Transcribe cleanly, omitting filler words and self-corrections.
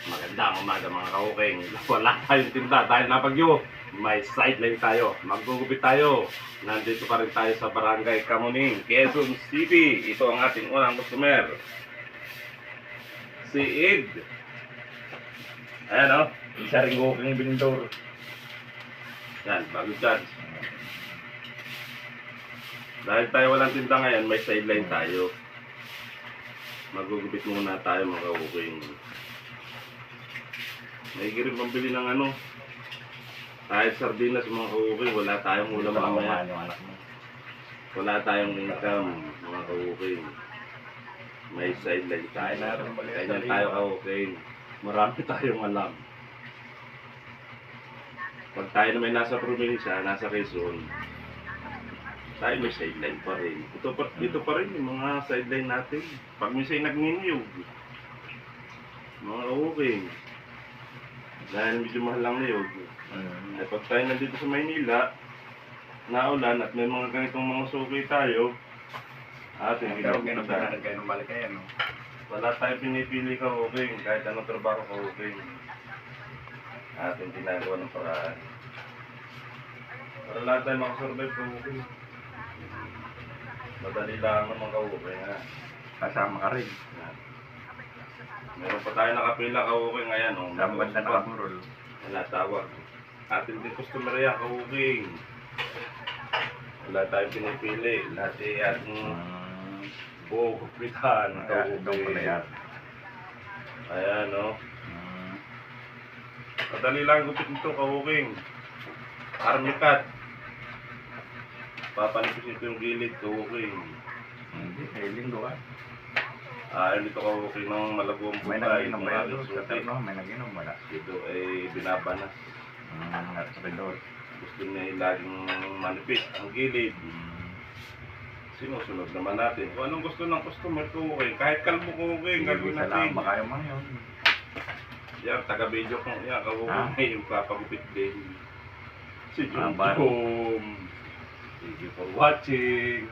Magandang umaga mga kauking. Wala tayong tinda dahil napagyo. May sideline tayo. Maggugupit tayo. Nandito pa rin tayo sa Barangay Kamuning, Quezon City. Ito ang ating unang customer. Si Ed. Ayan o. Isa rin guking binindor. Yan, bago dyan. Dahil tayo walang tinda ngayon, may sideline tayo. Magugupit muna tayo mga kauking. May rin pambili ng ano. Kahit sardinas mga kauking, wala tayong ulam mamaya. Wala tayong income mga kauking. May sideline tayo. Ganyan tayo kauking. Marami tayong alam. Pag tayo na may nasa probinsya, nasa Quezon, tayo may sideline pa rin. Ito pa rin yung mga sideline natin. Pag minsan nagniniyog, mga kauking. Dahil medyo mahal lang niyog. Ay pag tayo nandito sa Maynila, naulan at may mga ganitong mga suki tayo, ating ginagawa kayo ng Malikayan, no? wala tayong pinipili kauking, kahit anong trabaho kauking. Ating ginagawa ng paraan. Para lahat tayo makasurvive kauking. Madali lang naman kauking, ha? Kasama ka rin. Meron pa tayo nakapila kauking ngayon, oh. Ang banda na kamurol. Wala tawag. Atin din customer yan, kauking. Wala tayong pinipili. Lahat ay ating buo kupitan, kauking. Ayan, no? Madali lang gupit nito, kauking. Army cut. Papanipis ito yung gilid, kauking. Hindi, kaya linggo ka. Ayaw nito kauking ng malagong May bukay. naginom ba yun? No? May naginom wala. Ito ay binabanas. Sabidor. Gusto niya yung laging manipis ang gilid. Sinusunod naman natin. Kung anong gusto ng customer, kauking. Kahit kalbo kauking, gagawin natin. Salamat kayo mga yun. Yan, taga-video ko. Yan, kauking. Yung papagupit din. Si Jom. Bye. Thank you for watching.